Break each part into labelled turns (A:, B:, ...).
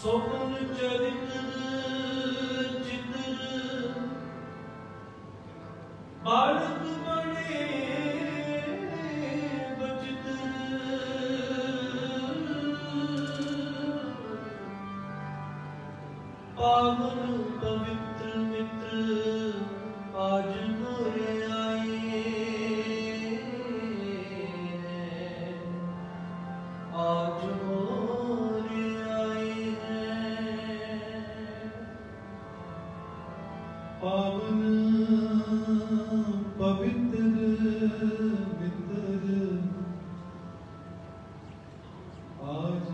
A: सोपन चरित्र चित्र बालक बने बचित्र पावन पवित्र मित्र आज मोरे आए आज मोरे आए हैं पावन पवित्र मित्र आज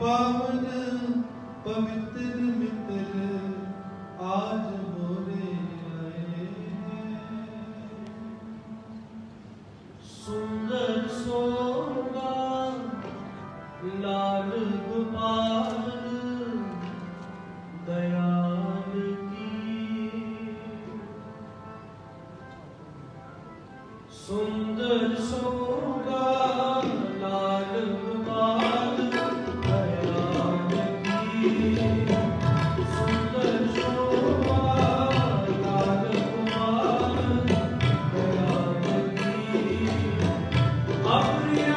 A: पावन पवित्र मित्र आज मोरे आए हैं सुंदर सोगा लाल गोपाल दयाल की सुंदर सोगा लाल गोपाल सुंदर शोभा लाल गोपाल दयाल की अप्रिय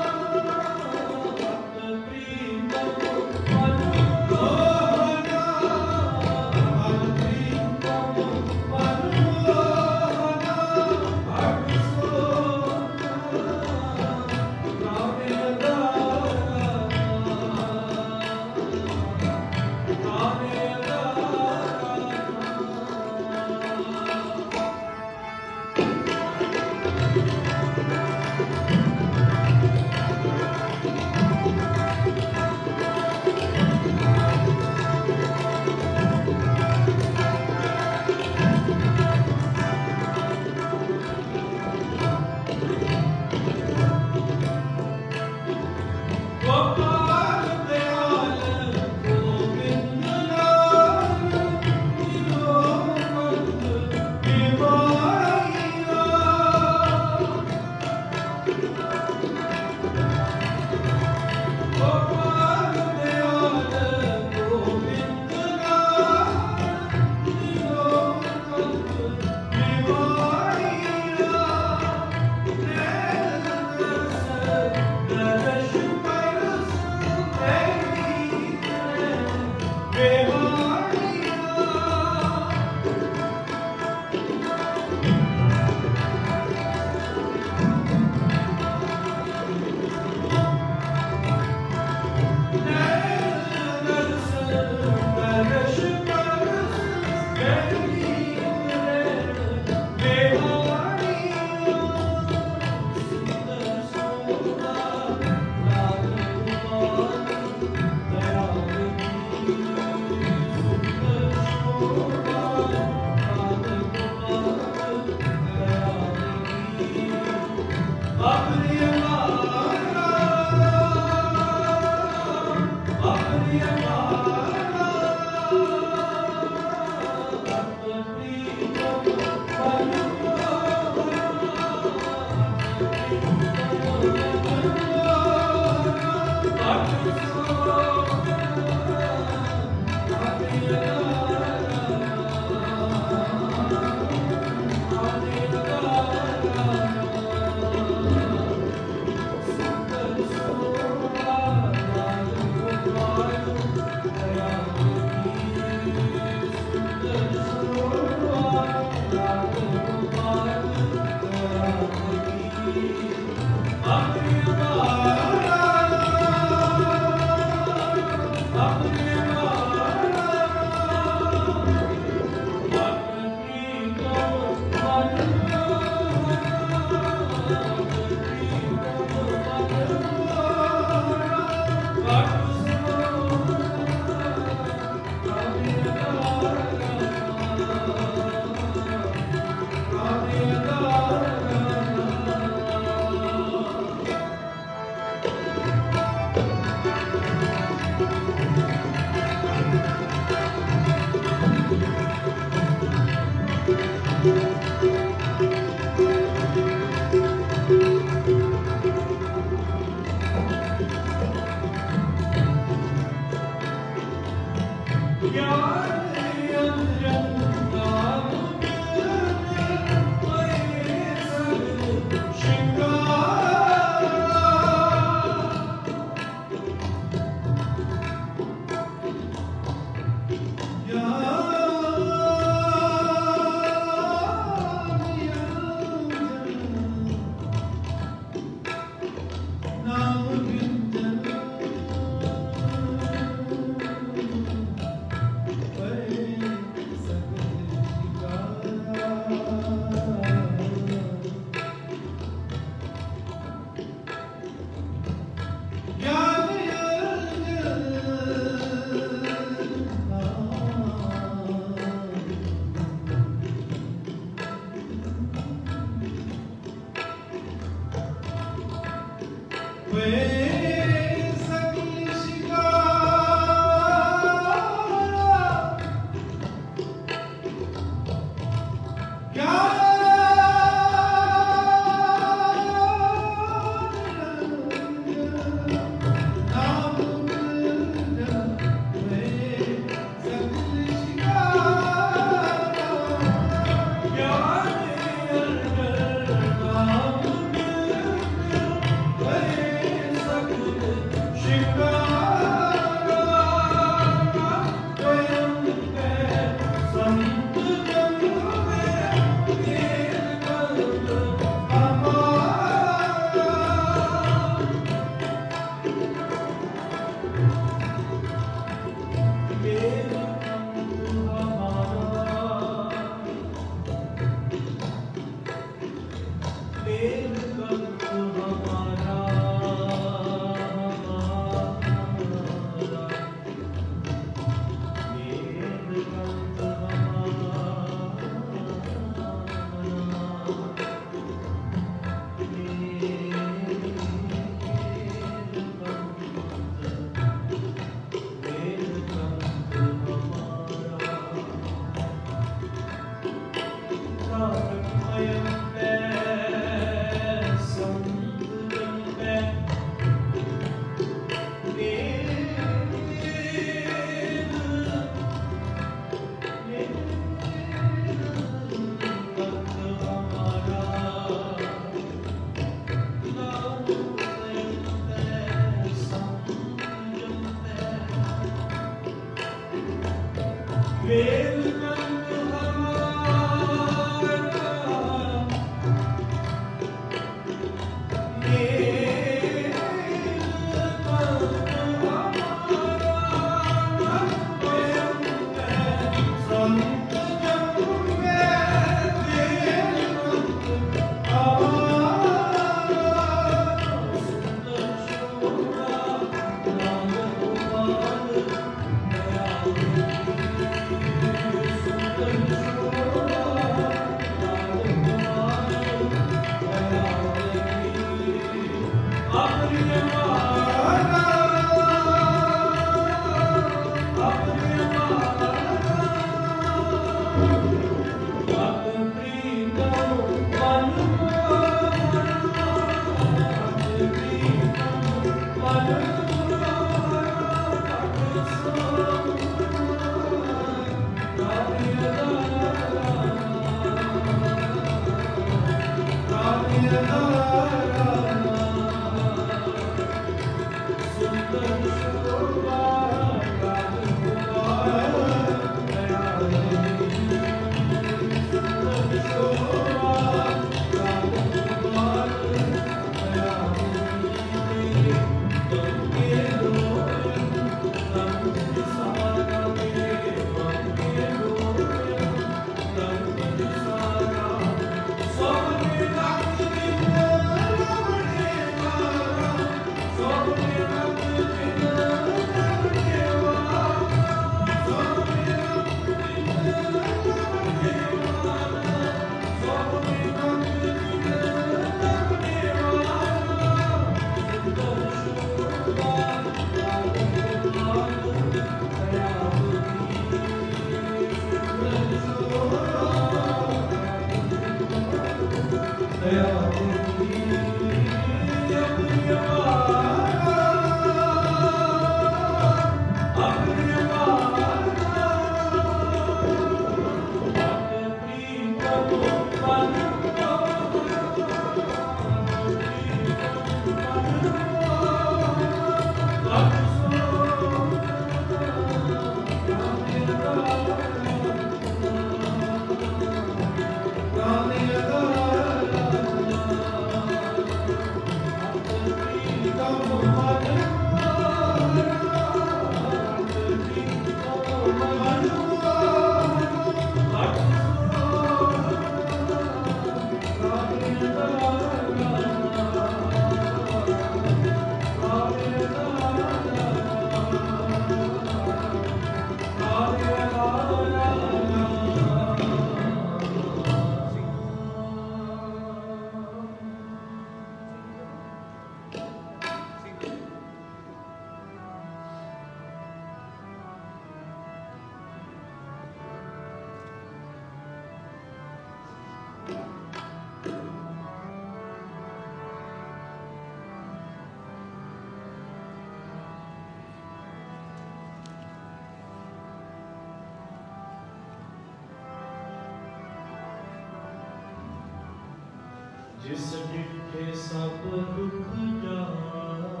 A: जिस डिठे सब दुख जाए,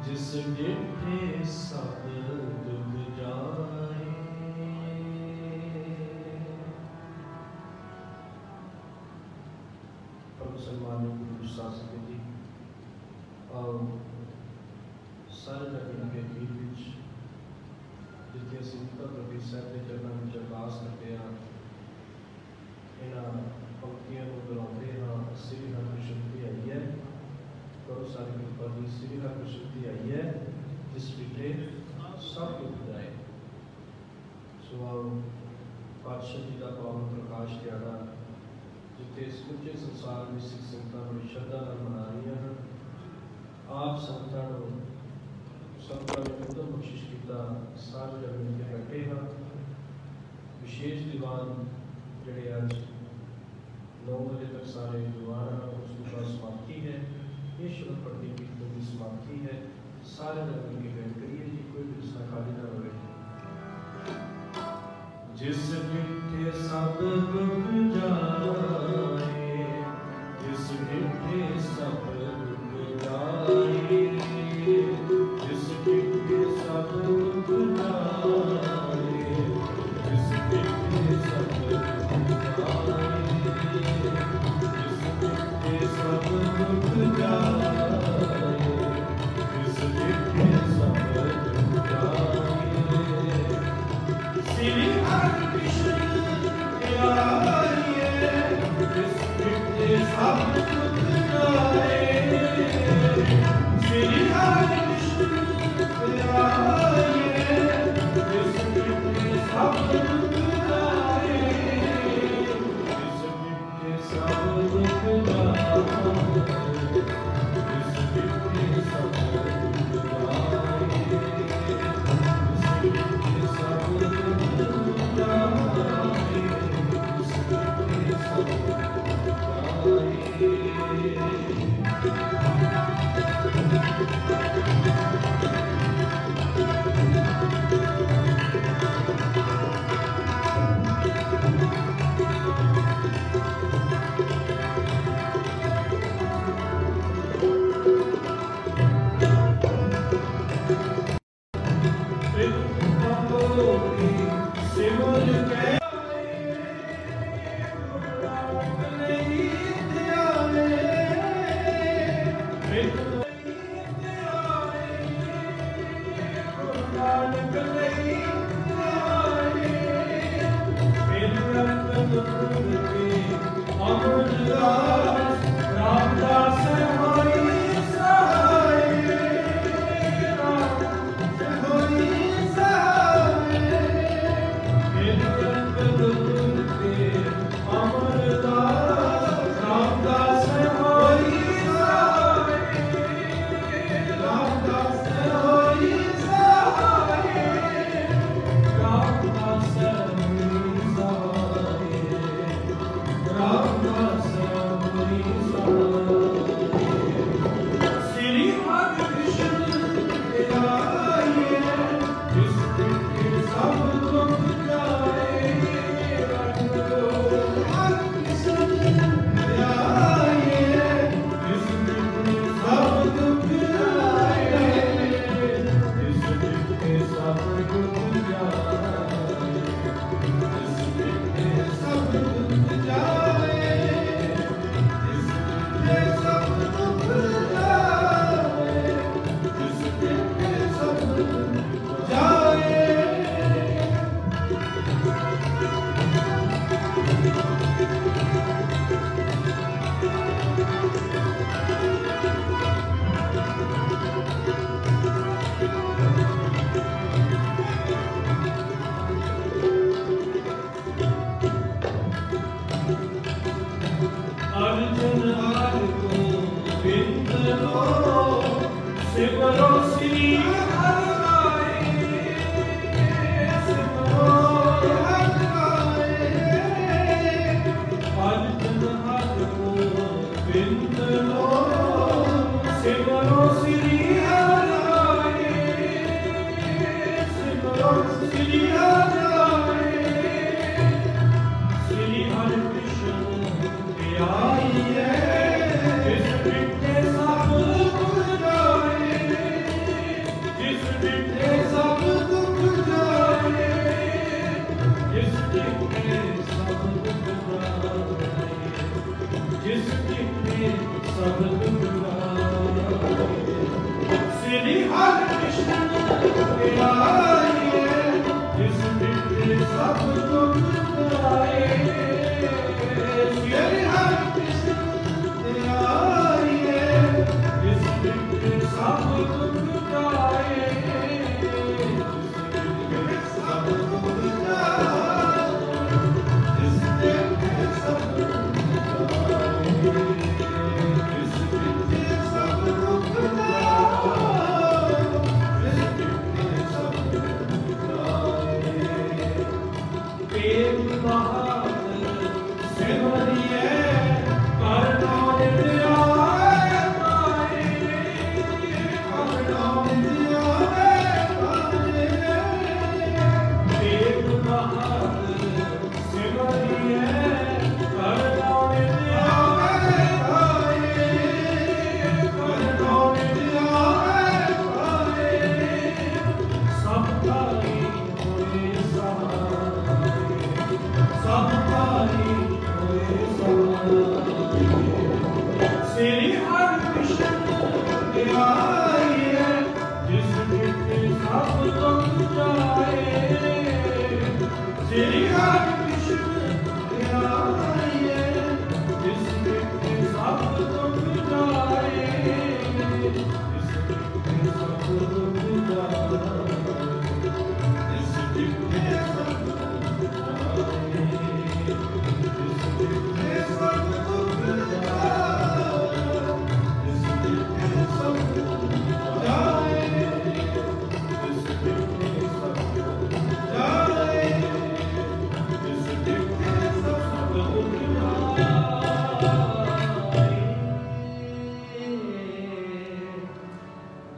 A: जिस डिठे सब दुख जाए। मुसलमानों की दुशासन जी और सारे जगह के गीत जितने सिंपल रवि साहब के चरणों में अरदास करते हैं, इन्होंने पंक्तियों को बुलाते हैं। श्री हरकृष्ण शक्ति आई है, करो सारी कृपा की। श्री हरकृष्ण शक्ति आई है जिस डिठे सब दुख जाए। सो आओ पातशाह जी का पावन प्रकाश दिहाड़ा जिते समੁੱਚੇ संसार में सिख संगतां बड़ी श्रद्धा मना रही हैं। आप संगतां ने उदम बख्शिश किया, सारे जग मिल के बैठे हैं। विशेष दीवान जोड़े अज 9 बजे तक सारे दीवान हैं, उसकी बाद समाप्ति है। ये शब्द पढ़ने की समाप्ति है। सारे जग मिल के बैठ करिए जी, कोई भी इसका खाली ना रहे। जिस डिठे सब दुख जाए, जिस डिठे सब दुख जाए, जिस डिठे सब दुख जाए, जिस डिठे सब दुख जाए, जिस डिठे सब दुख जाए, जिस डिठे सब दुख जाए। श्री हरकृष्ण आइए, जिस डिठे सब दुख जाए। श्री हरकृष्ण आइए, जिस डिठे सब दुख जाए, जिस डिठे सब दुख जाए, जिस डिठे सब दुख जाए, जिस डिठे सब दुख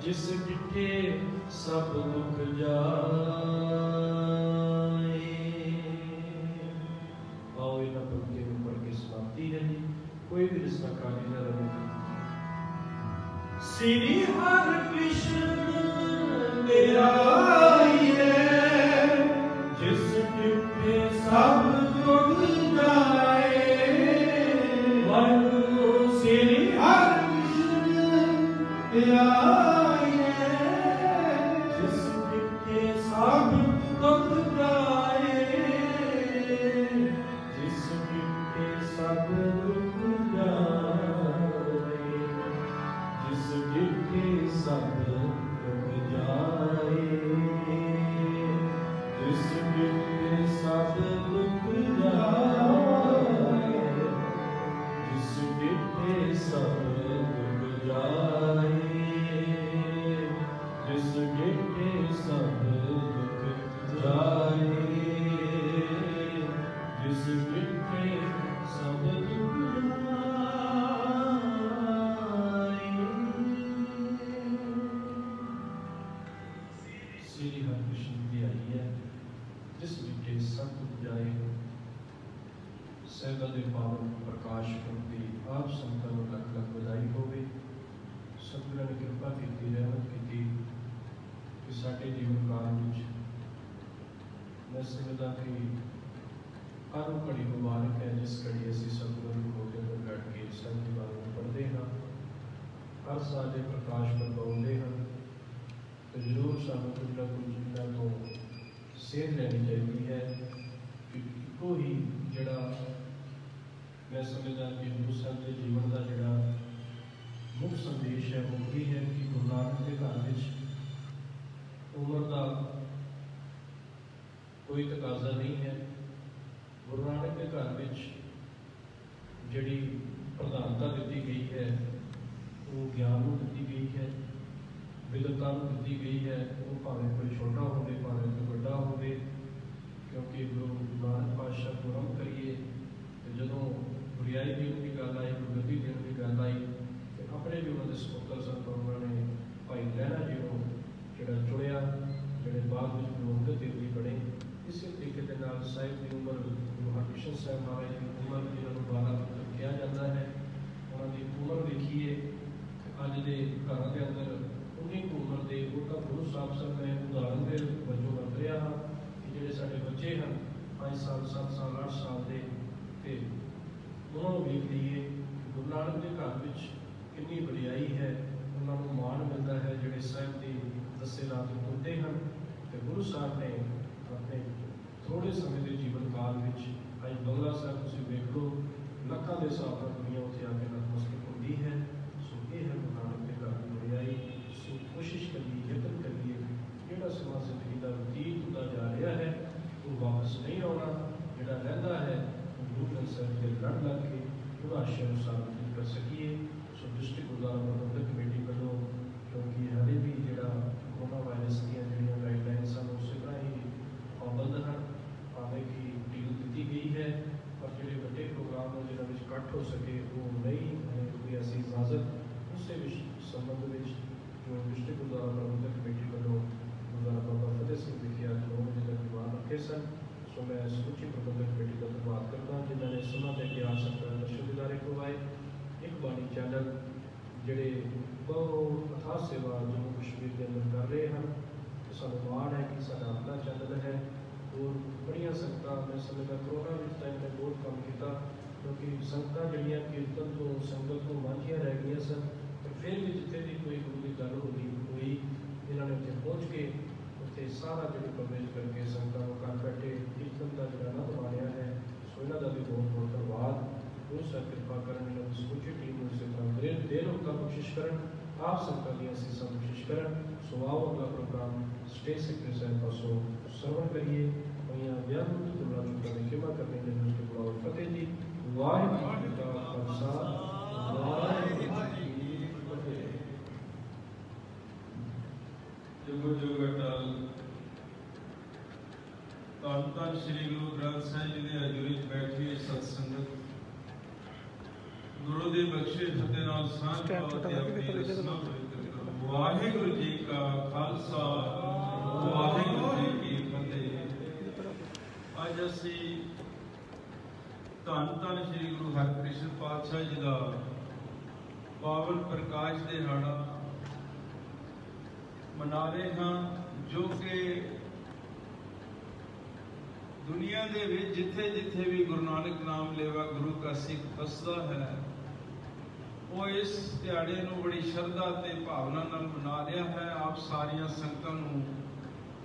A: जिस डिठे सब दुख जाए। आओ इन्होंने पंक्तियों में पढ़ के समाप्ति है जी। कोई भी रिश्ता खाली न रहे। श्री हरि कृष्ण ध्याइए, जिस डिठे सब दुख जाए। वाहिगुरु श्री हरि कृष्ण ध्याइए, जिस डिठे सब दुख जाए। जिस डिठे सब दुख जाए। जिस डिठे सब दुख जाए। जिस डिठे सब दुख जाए। जिस डिठे सब दुख जाए। जिस डिठे सब दुख जाए। जिस डिठे सब दुख जाए। श्री हरिकृष्ण ध्याई है, जिस डिठे सब दुख जाए। सैदा दे पावन प्रकाश करती आप संतां नूं लख लख बधाई होवे। सतगुरां ने कृपा की, रहमत की कि साडे जीवन काल विच मैं समझदा कि हर घड़ी मुबारक है जिस घड़ी असीं सतगुरां दे कोल अंदर बैठ के संत दी बाणी पढ़दे हां, हर साल दे प्रकाश करवाउंदे हां। तो जरूर सानूं कुछ ना कुछ इन्हां तों सेध लैनी चाहिदी है कि इक्को ही जिहड़ा मैं समझदा कि गुरु साहिब के जीवन का जिहड़ा मुख संदेश है वो भी है कि गुरु नानक के घर में उम्र का कोई तकाजा नहीं है। गुरु नानक के घर में जिहड़ी प्रधानता दी गई है वो ज्ञान को दी गई है, विदवता को दी गई है। वो भावें कोई छोटा हो, भावें कोई बड़ा हो, क्योंकि गुरु नानक पातशाह को आरंभ करिए तो जदों बुरियाई देने की गल आई, गुरगद्दी देने की गल आई तो अपने भी उन्होंने सपुत्र सन पर उन्होंने भाई लहरा जी को जोड़ा चुनिया, जोड़े बाद में गुरु अंगद देव जी बने। इसी तरीके के नाल साहिब की उम्र गुरु हरकृष्ण साहिब महाराज की उम्र जिन्होंने 12 पुत्र किया जाता है, उन्होंने उम्र देखिए अज के घर के अंदर उन्हीं उम्र के वो तो गुरु साहब सब मैं उदाहरण के वजों वरत रहा हाँ कि जोड़े साढ़े बच्चे हैं 5 साल 7 साल 8 साल के उन्होंने वेख लीए गुरु नानक के घर में कितनी वडियाई है, उन्होंने मान मिलता है जोड़े साहिब की दसे रात तुरते हैं। तो गुरु साहब ने अपने थोड़े समय के जीवन काल में अज बंगला साहब तुम वेख लो लखों के हिसाब से दुनिया उत्थे आके नतमस्तक होती है। सो ये है गुरु नानक के घर की वडियाई। सो कोशिश करिए, यतन करिए, जोड़ा समा जिंदगी का बतीत होता जा रहा है वो वापस नहीं आना, जोड़ा रहा है गुरु ग्रंथ साहिब के लड़ लग के पूरा आशय साबित कर सकिए। सो डिस्ट्रिक्ट गुरुद्वारा प्रबंधक कमेटी वालों क्योंकि हाले भी जोड़ा कोरोना वायरस दी जोड़ियाँ गाइडलाइनस हैं उस तरह ही पाबंद हैं, भावें कि ढील दी गई है पर जोड़े बड़े प्रोग्राम जिन्होंने इकट्ठ हो सके वो नहीं कोई ऐसी इजाजत उस संबंध में जो डिस्ट्रिक्ट गुरुद्वारा प्रबंधक कमेटी वालों गुरुद्वारा बाबा फतेह सिंह विखे 9 बजे तक दीवान रखे सन। सो मैं समूची प्रबंधक कमेटी का धन्यवाद करता जिन्होंने समा लेके आ सकता दर्शन दिदारे करवाए। एक बाणी चैनल जोड़े बहुत अथाह सेवा जम्मू कश्मीर के अंदर कर रहे हैं तो सानू मान है कि साਡਾ अपना चैनल है। और बड़िया संगत मैं समझदा कोरोना टाइम में बहुत काम किया क्योंकि संगत जड़ियाँ कीर्तन तो संगत को मांझिया रह गई सन पर फिर भी जिते भी कोई गुरु की गल होगी हुई इन्होंने उत्थे पहुँच के उत्थे सारा जो कवरेज करके संगत को घर बैठे कीर्तन का जो आनंद माणिया है। सो इन्हों का भी बहुत बहुत धन्यवाद। गुरु साहब कृपा करें इन्होंने समूची टीम को इस तरह देर होकर कोशिश करें आप संगत दी असीसां कोशिश करें। सो आओ अगला प्रोग्राम स्टेज सेक्रेटरी साहब पासों श्रवण करिए। व्याकुल तुला चुका ने खेमा करने के लिए बुलाओ फतेह जी। वाहिगुरू जी का खालसा वाहिगुरू जी की फतेह। जुग जुग अटल धन धन श्री गुरु ग्रंथ साहिब जी के हजूरी बैठी सत्संगत गुरु की बख्शिश फतेह नाल सांझ पाओ ते अपनी रसना पवित्र करो।
B: वाहिगुरु जी का खालसा वाहिगुरु जी की फतेह। अज असी धन धन श्री गुरु हरकृष्ण पातशाह जी का पावन प्रकाश दिहाड़ा मना रहे हाँ, जो कि दुनिया दे विच जिथे जिथे भी गुरु नानक नाम लेवा गुरु का सिख बसदा है, वो इस दिहाड़े नूं बड़ी श्रद्धा ते भावना नाल मना रहा है। आप सारिया संगतां नूं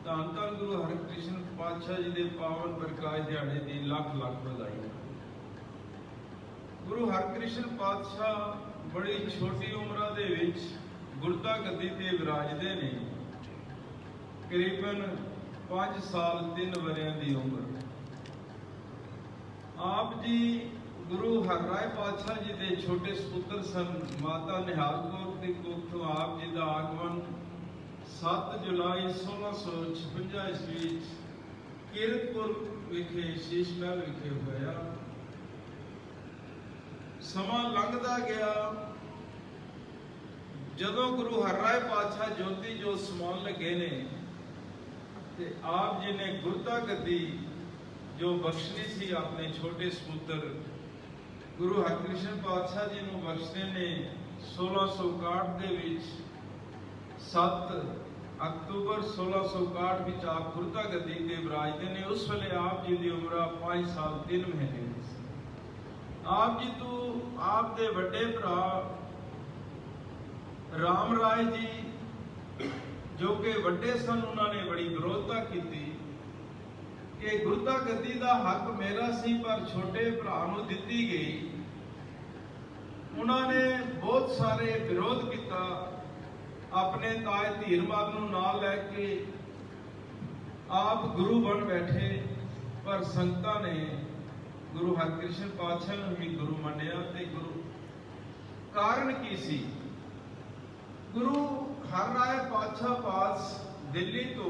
B: धन धन गुरु हरकृष्ण पातशाह जी के पावन प्रकाश दिहाड़े की लख लख बधाई। गुरु हरकृष्ण पातशाह बड़ी छोटी उम्र दे विच गुरता गद्दी ते विराजदे ने। करीबन 5 साल 3 वरियां दी उम्र। आप जी गुरु हरराय पातशाह जी के छोटे सपुत्र सन। माता निहाल कौर की कुख तो आप जी का आगमन 7 जुलाई 1656 ईस्वी कीरतपुर विखे शीश महल विखे होया। समा लंघदा गया, जदों गुरु हरराय पातशाह ज्योति जो समान लगे ने ते आप जी ने गुरता गद्दी जो बख्शनी सी अपने छोटे सपुत्र गुरु हरकृष्ण पातशाह जी को बख्शने ने 1661 दे विच 7 अक्तूबर 1661 विच आप गुरता गद्दी ते विराजते ने। उस वेले आप जी की उम्र 5 साल 3 महीने सी। आप जी तो आप दे वड्डे भरा राम राय जी जो कि वड्डे सन, उन्होंने बड़ी विरोधता की कि गुरता गद्दी का हक मेरा सी पर छोटे भरा नूं दिती गई। उन्होंने बहुत सारे विरोध किया, अपने ताए धीरमल नूं नाल लैके आप गुरु बन बैठे, पर संगतां ने गुरु हरकृष्ण पातशाह नूं भी गुरु मन्निया। ते गुरु कारण की सी? गुरु हरराय पातशाह पास दिल्ली तो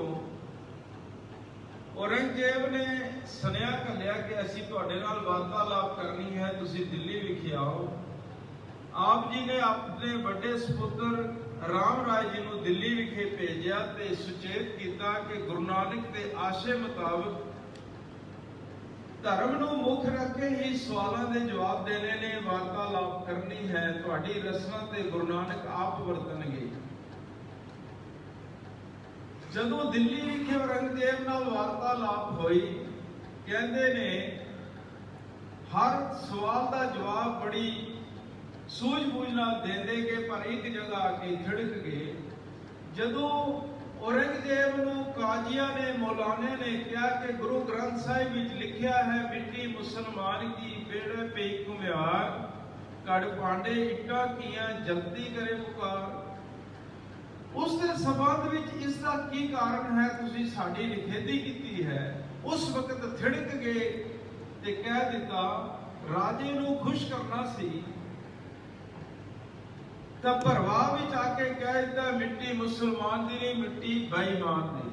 B: औरंगजेब ने सुनिया घलिया कि असीं तुहाडे नाल वार्तालाप करनी है, तुसीं दिल्ली विखे आओ। आप जी ने अपने बड़े सपुत्र राम राय जी को दिल्ली विखे भेजा ते सुचेत किया कि गुरु नानक के आशे मुताबिक धर्म नूं मुख रख के ही सवालों के जवाब देने ने, वार्तालाप करनी है। तुहाडी रसना ते गुरु नानक आप वरतणगे। जदों दिल्ली विखे औरंगजेब नाल वार्तालाप हुई, कहंदे ने हर सवाल का जवाब बड़ी सूझबूझ नाल देंदे गए, पर एक जगह आके थिड़क गए। जदों औरंगजेब नूं काजिया ने मौलाने ने कहा कि गुरु ग्रंथ साहिब विच लिखिया है, मिट्टी मुसलमान की बेड़े पे घुमियार, कड़ पांडे इट्टा किया जल्दी करे पुकार। उसके संबंध विच इसका की कारण है, तुसीं साडी निखेधी कीती है। उस वक्त थिड़क गए ते कह दिता राजे नूं खुश करना सी, तो भरवाह विच आके कह दिता मिट्टी मुसलमान दी नहीं, मिट्टी बेईमान दी।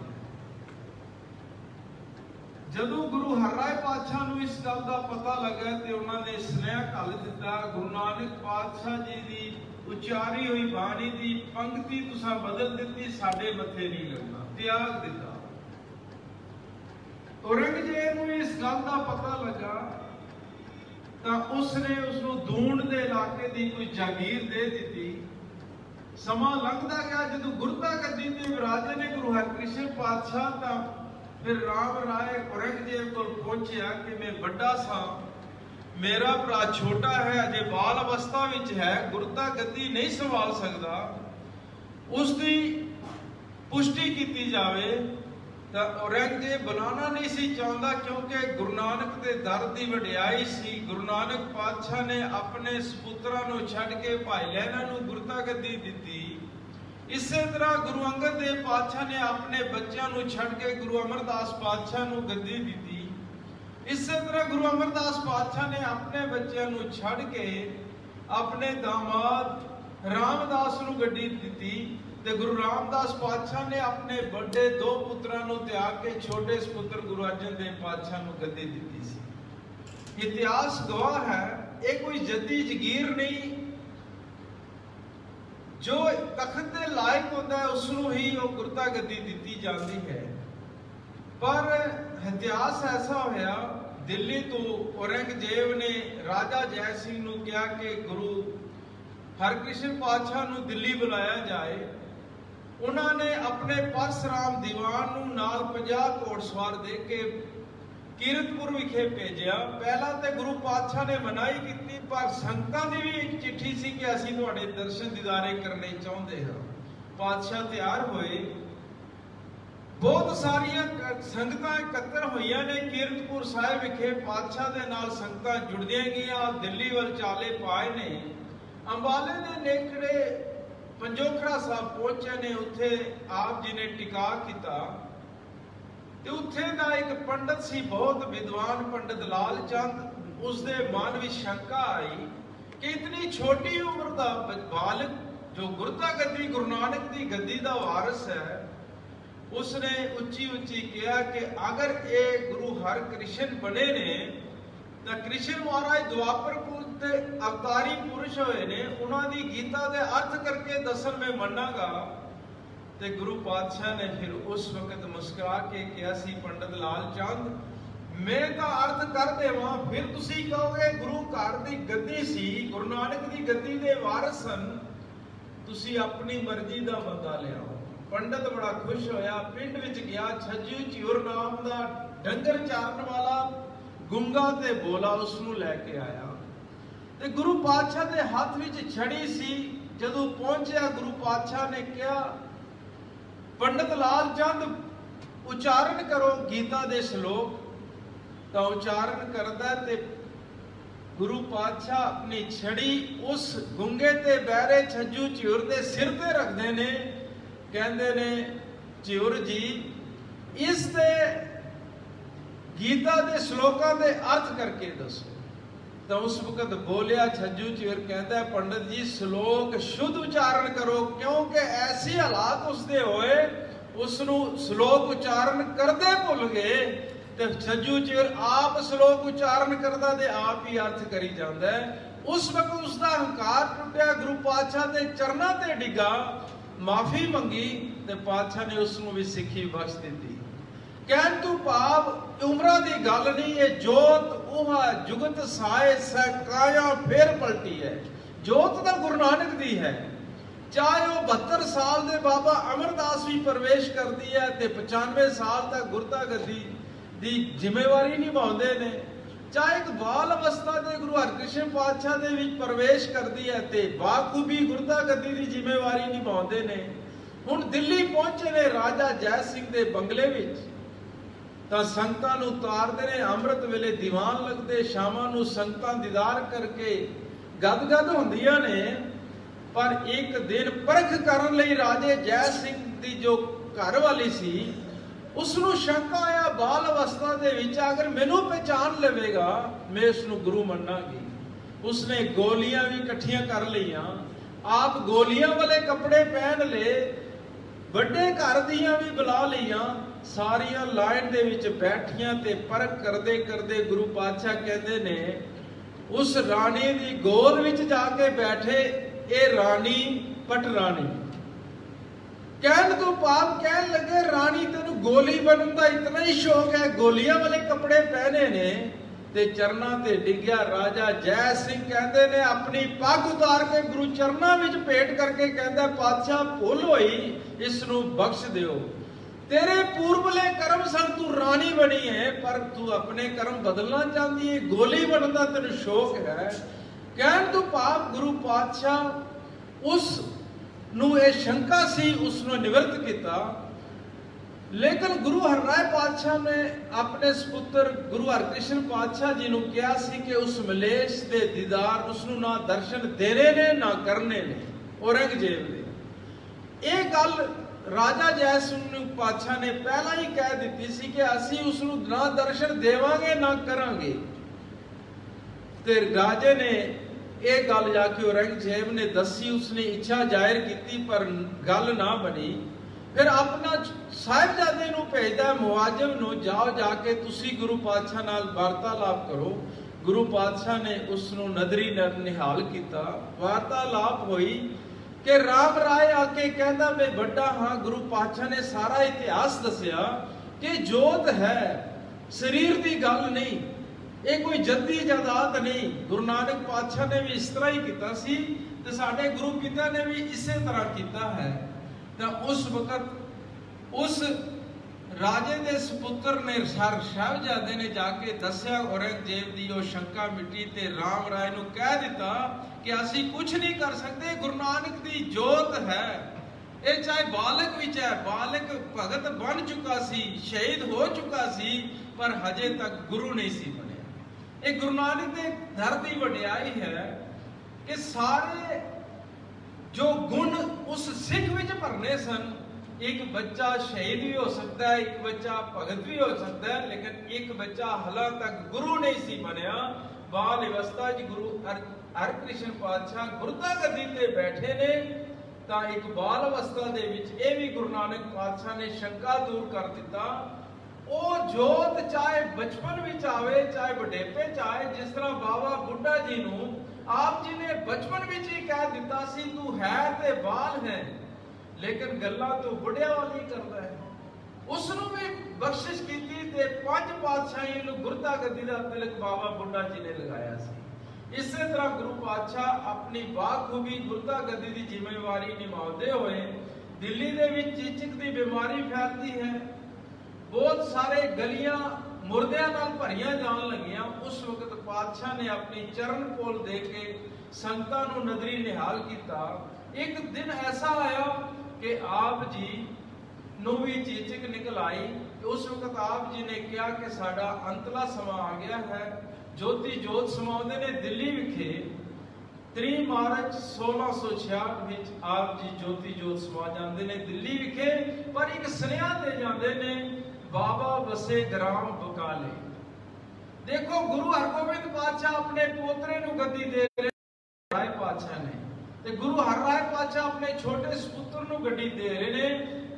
B: जदों गुरु हरराय पातशाह नूं इस गल का पता लगा तो उन्होंने स्नेह घल दिता, गुरु नानक पातशाह जी की उचारी हुई बाणी की पंक्ति तुसां बदल दी, साडे मथे नहीं लगना, त्याग दिता। औरंगजेब नूं इस गल का पता लगा तो उसने उसनूं दूंड दे इलाके की कोई जागीर दे दी। समा लंघदा गया, जदों गुरता गद्दी ते विराजे ने गुरु हरकृष्ण पातशाह, तो फिर राम राय औरंगजेब को पहुंचा कि मैं बड़ा सा, मेरा भरा छोटा है, अजे बाल अवस्था विच है, गुरता गद्दी नहीं संभाल सकता, उसकी पुष्टि की जावे। तो औरंगजेब बुलाना नहीं सी चाहता, क्योंकि गुरु नानक के दर की वडियाई सी। गुरु नानक पातशाह ने अपने सपुत्रा नूं छड्ड के भाई लैला नूं गुरता गद्दी दी। इसे तरह गुरु अंगद देव पातशाह ने अपने बच्चों नूं छड्ड के गुरु अमरदास पातशाह नूं गद्दी दी। इसे तरह गुरु अमरदास पातशाह ने अपने बच्चों नूं छड्ड के अपने दामाद रामदास नूं गद्दी दी। ते गुरु रामदास पातशाह ने अपने बड़े 2 पुत्रां नूं त्याग के छोटे सपुत्र गुरु अर्जन देव पातशाह नूं गद्दी दी सी। इतिहास गवाह है, ये कोई जद्दी जगीर नहीं, जो तखत के लायक होता है उसनों ही वो गुरता गद्दी दी जाती है। पर इतिहास ऐसा होया, दिल्ली तो औरंगजेब ने राजा जय सिंह नूं कहा कि गुरु हरकृष्ण पातशाह नूं दिल्ली बुलाया जाए। उन्होंने अपने परसराम दीवान नूं नाल 50 घोड़सवार दे के कीरतपुर विखे भेजा। पहला तो गुरु पातशाह ने मनाही की, पर संगतां दी भी एक चिट्ठी सी कि असीं तुहाडे दर्शन दीदारे करने चाहुंदे हां। पातशाह तैयार होए, बहुत सारिया संगतां इकट्ठा होईयां ने कीरतपुर साहिब विखे। पातशाह दे नाल संगतां जुड़दियां गईयां, दिल्ली वल चाले पाए ने। अंबाले ने नेकड़े पंजोखड़ा साहब पहुंचे ने, उत्थे आप जी ने टिका किया। ते उत्थे दा एक पंडित सी, बहुत विद्वान पंडित लाल चंद। उसदे मन में शंका आई कि इतनी छोटी उम्र का बालक जो गुरता गद्दी गुरु नानक की गद्दी का वारिस है, उसने उच्ची उच्ची कहा कि अगर ये गुरु हरकृष्ण बने ने तो कृष्ण महाराज द्वापरपुर ते अवतारी पुरुष होए ने, उन्होंने गीता के अर्थ करके दसन में मनागा। ते गुरु पातशाह ने फिर उस वक्त मुस्कुरा के कहा सी, पंडित लाल चंद मैं तो अर्थ कर देवां, फिर तुसी कहोगे गुरु घर की गद्दी सी, गुरु नानक की गद्दी के वारिस सन, तुसी अपनी मर्जी का बंदा लियाओ। पंडित बड़ा खुश होया, पिंड विच गया, छज्जू चिउर नाम का डंगर चारन वाला गुंगा ते बोला उसनू लैके आया। ते गुरु पातशाह के हाथ विच छड़ी सी। जदों पहुंचा गुरु पातशाह ने कहा, पंडित लाल चंद उच्चारण करो गीता दे श्लोक। तो उच्चारण करदा ते गुरु पातशाह अपनी छड़ी उस गुंगे ते बहरे छज्जू चिउर दे सिर ते रखदे ने। कहंदे ने, चिउर जी इस ते गीता दे श्लोकां दे अर्थ करके दसो। तो उस वक्त बोलिया छज्जू चिउर, कहता पंडित जी श्लोक शुद्ध उच्चारण करो, क्योंकि ऐसी हालात उसदे होए उसनू श्लोक उच्चारण करदे भुल गए। तो छज्जू चिउर आप श्लोक उच्चारण करदा ते आप ही अर्थ करी जांदा है। उस वक्त उसका हंकार टुटिया, गुरु पातशाह के चरणों ते डिगा, माफी मंगी, ते पातशाह ने उसनू भी सिक्खी बख्श दी। कहन तू भाव उम्र की गल नहीं है, जोत उहा जुगत साए काया फिर पलटी है। जोत तो गुरु नानक दी है, चाहे वह 72 साल के बाबा अमरदास भी प्रवेश करती है, ते 95 साल तक गुरता गद्दी की जिम्मेवारी निभाते ने, चाहे एक बाल अवस्था के गुरु हरकृष्ण पातशाह दे विच प्रवेश करती है, ते बाखूबी गुरता गद्दी की जिम्मेवारी निभाते ने। हुण दिल्ली पहुंचे ने राजा जय सिंह के बंगले विच, तो संगतां नूं उतारदे ने। अमृत वेले दीवान लगते, शामां नूं संगतां दीदार करके गदगद होंदियां ने। पर एक दिन परख करन लई राजे जय सिंह दी जो घर वाली सी, उसनूं शंका आया बाल अवस्था दे विच, अगर मैनूं पहचान लवेगा मैं उसनूं गुरु मन्नांगी। उसने गोलियां भी इकट्ठियां कर लईयां, आप गोलियां वाले कपड़े पहन ले, बड़े घर दियां भी बुला लईयां, सारिया लाइन दे विच बैठियां ते परख करदे करदे गुरु पातशाह कहते ने, उस रानी दी गोद विच जाके बैठे, ए रानी पटरानी। कहन तो पाप कहन लगे, रानी तेनू गोली बनन दा इतना ही शौक है, गोलियां वाले कपड़े पहने ने, ते चरना ते डिग्या। राजा जय सिंह कहते ने अपनी पग उतार के गुरु चरना विच भेंट करके कहता, पातशाह भुल होई, इसनू बख्श दिओ, तेरे पूर्वले कर्म सन, तू रानी बनी है, पर तू अपने कर्म बदलना चाहती है, गोली बनने का तेन शौक है। कहन तू पाप गुरु पातशाह उस नू ये शंका सी, उसनू निवृत्त किया। लेकिन गुरु हरराय पातशाह ने अपने सपुत्र गुरु हरकृष्ण पातशाह जी नू कहा सी कि उस मलेश के दीदार उसनू ना दर्शन देने ने ना करने ने औरंगजेब ने। ये गल राजा जय सिंह पातशाह ने पहला ही कह दी सी कि असी उसनू ना दर्शन देवांगे ना करांगे। ते राजे ने यह गल जाके औरंगजेब ने दसी, उसने इच्छा जाहिर की, पर गल ना बनी। फिर अपना साहिबजादे नू भेजदा मुआजिम नू, जाओ जाके तुसी गुरु पातशाह नाल वार्तालाप करो। गुरु पातशाह ने उसनू नदरी निहाल किया, वार्तालाप हुई कि राम राय आके कहता मैं बड़ा हाँ। गुरु पातशाह ने सारा इतिहास दसिया कि जोत है, शरीर की गल नहीं, ये कोई जद्दी जायदाद नहीं। गुरु नानक पातशाह ने भी इस तरह ही किया सी ते साडे गुरु पिता ने भी इसे तरह किया है। तो उस वक्त उस राजे दे सपुत्र ने साहबजादे ने जाके दसिया औरंगजेब की वो शंका मिटी ते राम राय नूं कह दिता कि असी कुछ नहीं कर सकते, गुरु नानक की जोत है। ये चाहे बालक विच है, बालक भगत बन चुका सी, शहीद हो चुका सी, पर हजे तक गुरु नहीं सी बने। ये गुरु नानक के दर की वडियाई है कि सारे जो गुण उस सिख विच भरने सन। एक बच्चा शहीद भी हो सकता है, एक बच्चा भगत भी हो सकता है, लेकिन एक बच्चा हला तक गुरु नहीं सी बनया। बाल अवस्था च गुरु हरकृष्ण पातशाह गुरता गद्दी ते बैठे ने, तां एक बाल अवस्था दे विच ये भी गुरु नानक पातशाह ने शंका दूर कर दिता। वो जोत चाहे बचपन विच आवे चाहे वडेपे च आए, जिस तरह बाबा बुड्ढा जी नूं आप जी ने बचपन विच ही कह दिता सी तू है ते बाल है, लेकिन गल्लां तो बुढ़िया वाली करता है। उसनूं भी बख्शिश की ते 5 पातशाही नूं गुरता गद्दी दा तिलक बाबा बुड्ढा जी ने लगाया सी। इस तरह गुरु पातशाह अपनी बाखूबी गुरता गद्दी की जिम्मेवारी निभाते हुए दिल्ली दे विच चीचक की बीमारी फैलती है, बहुत सारे गलियां मुर्दियां नाल भरियां जान लगियां। उस वक्त पातशाह ने अपनी चरण कोल दे के संगतां नूं नदरी निहाल किया। एक दिन ऐसा आया कि आप जी नूं भी चीचक निकल आई। उस वक्त आप जी ने कहा कि साडा अंतला समा आ गया है। ज्योति जोत समाउंदे ने दिल्ली विखे 3 मार्च 1666 विच आप जी ज्योति जोत समा जाते ने दिल्ली विखे, पर एक सुनेहा दे जाते ने बाबा वसे ग्राम बकाले। देखो गुरु हरगोबिंद पातशाह अपने पोतरे नूं गद्दी दे रहे राय पातशाह ने, ते गुरु हर राय पातशाह अपने छोटे सपुत्र नूं गद्दी दे रहे ने,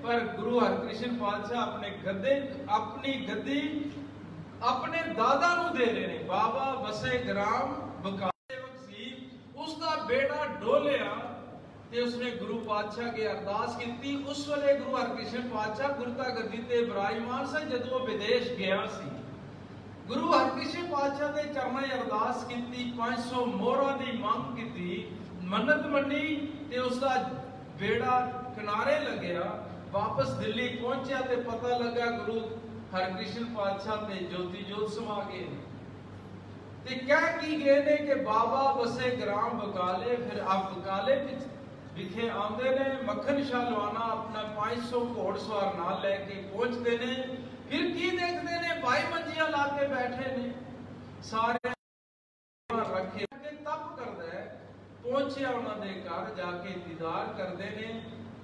B: पर गुरु हरकृष्ण पातशाह अपनी गद्दी अपने दादा नूं दे रहे ने। बाबा वसे ग्राम बकाले सी, उसका बेटा डोलिया ते उसने गुरु पातशाह के अरदास की। उस वेले गुरु हरकृष्ण पातशाह गुरता गद्दी ते विराजमान से जदों विदेश गया सी। गुरु हरकृष्ण पातशाह के चरणों अरदास की, 500 मोहरां दी मंग की, मन्नत मनी ते उसका बेड़ा किनारे लग्या। वापस दिल्ली पहुंचा ते पता लगा गुरु हरकृष्ण पातशाह ते ज्योति जोत समा गए ते कह की गए ने कि बाबा वसे ग्राम बकाले। फिर आप बकाले विखे आंदे ने, मक्खन शाह लवाना अपना 500 घोड़सवार नाल लेके पहुंचते ने। फिर की देखते ने भाई मंजियां ला के बैठे ने, सारे रखे तप करदा है। पहुंचे उन्होंने घर जाके दीदार करते ने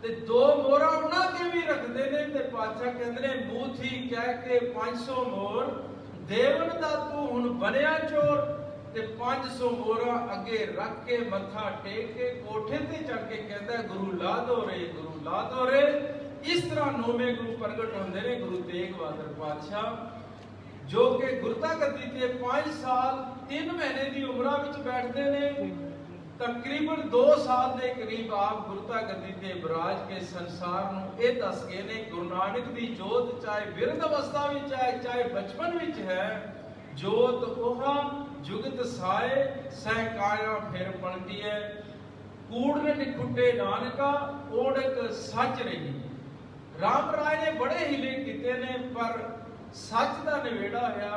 B: ते 2 मोहरा उन्हां के भी रखते ने ते पातशाह कहंदे ने मूथी कह के 500 मोहर देवन दा तू हुण बनया चोर ते 500 मोहरा अगे रख के मत्था टेक के कोठे ते चढ़ के कहंदा गुरु ला दो रे, गुरु ला दो रे। इस तरह 9वें गुरु प्रगट होंदे ने गुरु तेग बहादुर पातशाह, जो कि गुरता गद्दी ते 5 साल 3 महीने की उम्र विच बैठते ने। तकरीबन 2 साल के करीब आप गुरता गद्दी ते विराज के संसार नूं ये दस गए ने गुरु नानक दी जोत चाहे बिरध अवस्था विच है चाहे बचपन विच है, जोत ओहा जुगत साए सहकाया फिर पलटी है। कूड़ निखुटे नानका ओढ़क सच रही। राम राय ने बड़े हिले किते ने, पर सच का निवेड़ा होया।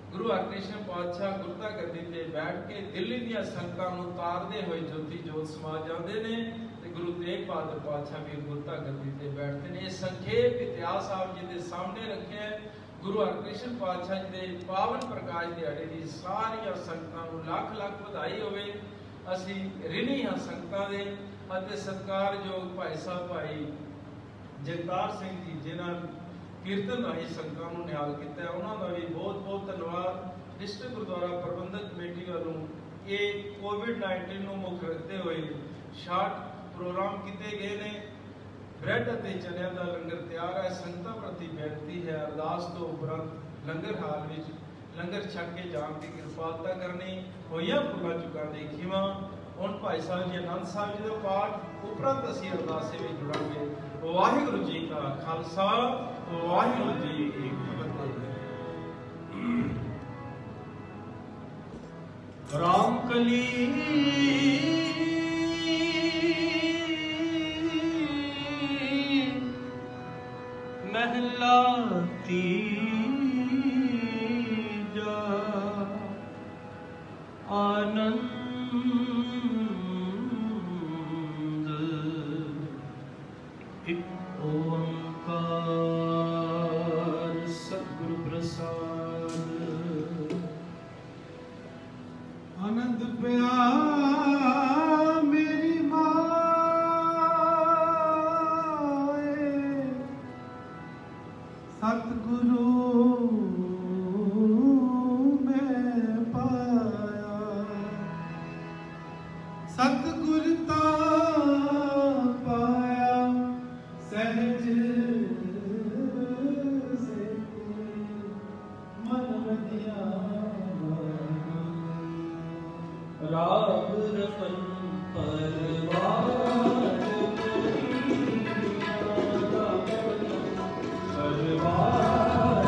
B: गुरु हरकृष्ण पातशाह गुरता गद्दी ते बैठ के दिल्ली दी संगतां नूं तारदे होए ज्योति जोत समा जांदे ने ते गुरु तेग बहादुर पातशाह भी गुरता गद्दी ते बैठते ने। संखेप इतिहास आप जी दे सामने रखे है। गुरु हरकृष्ण पातशाह जी दे पावन प्रकाश दिहाड़े दी सारियां संगतां नूं लख लख बधाई होवे। असीं रिणी हां संगतां दे अते सत्कारयोग भाई साहब भाई जगतार सिंह जी जिन्हां कीर्तन राही संगतां नूं निहाल कीता, उन्हां दा भी बहुत बहुत धन्नवाद। डिस्ट्रिक्ट गुरुद्वारा प्रबंधक कमेटी वालों ये कोविड-19 नूं मुख रखते हुए 60 प्रोग्राम किए गए ने। ब्रैड अते चनिया का लंगर तैयार है। संगतां प्रति बेनती है अरदास तो उपरंत लंगर हाल विच लंगर छक के जाण की कृपालता करनी। होइयां भुलां चुकां दी खिमा ਹੁਣ ਭਾਈ ਸਾਹਿਬ ਜੀ ਅਨੰਦ ਸਾਹਿਬ ਜੀ ਦਾ ਪਾਠ ਉਪਰੰਤ ਅਸੀਂ ਅਰਦਾਸੇ ਵਿੱਚ ਜੁੜਾਂਗੇ। ਵਾਹਿਗੁਰੂ ਜੀ ਕਾ ਖਾਲਸਾ, ਵਾਹਿਗੁਰੂ ਜੀ ਕੀ ਫਤਿਹ। ਰਾਮ ਕਲੀ
C: महला तीजा आनंद एक ओंकार सद्गुरु प्रसाद।
B: आनंद पिया मेरी सतगुरु मैं पाया, सतगुरता पाया सहज से मन वधिया।
C: राग रतन परवार परवार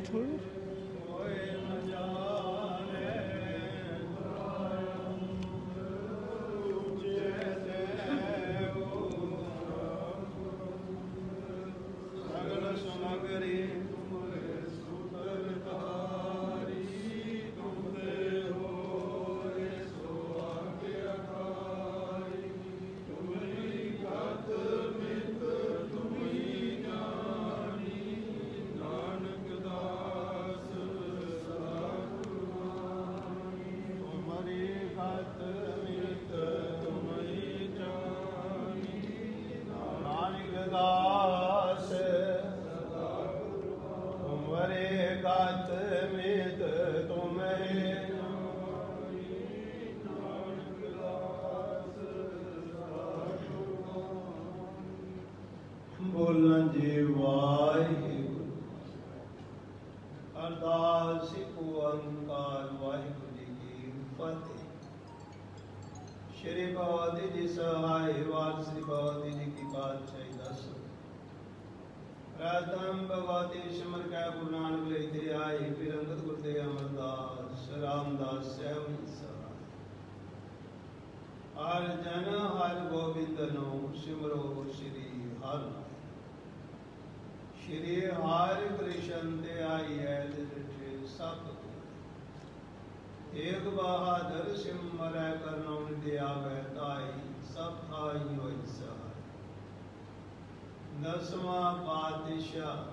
D: थोड़ी
E: ਬੋਲਣ ਜੀ ਵਾਹਿਗੁਰੂ ਅਰਦਾਸ ਓੰਕਾਰ ਵਾਹਿਗੁਰੂ ਜੀ ਕੀ ਫਤਿਹ। ਸ਼੍ਰੀ ਭਗਵਤੀ ਜੀ ਸਹਾਇ ਵਾਰ ਸ੍ਰੀ ਭਗਵਤੀ ਜੀ ਕੀ ਪਾਤਸ਼ਾਹੀ ਦਸ ਪ੍ਰਥਮ ਭਗਵਤੀ ਸਿਮਰ ਕੈ ਗੁਰੂ ਨਾਨਕ ਲਈ ਤੇ ਆਏ ਫਿਰ ਅੰਗਦ ਗੁਰ ਦੇ ਅਮਰਦਾਸ ਰਾਮਦਾਸ ਸਹਿਬ ਹਰ ਜਨ ਹਰ ਗੋਬਿੰਦ ਨੂੰ ਸਿਮਰੋ ਸ੍ਰੀ ਹਰਿ ਸ਼੍ਰੀ ਹਰਿ ਕ੍ਰਿਸ਼ਨ ਤੇ ਆਈ ਹੈ ਜਿਤੇ ਸਭ ਏਕ ਬਹਾਦਰ ਸਿਮਰੈ ਕਰਨਉ ਨਿਧਿ ਆਵੈ ਤਾਈ ਸਭ ਥਾਈ ਹੋਇ ਸਹਾਇ। ਦਸਵਾਂ ਪਾਤਸ਼ਾਹ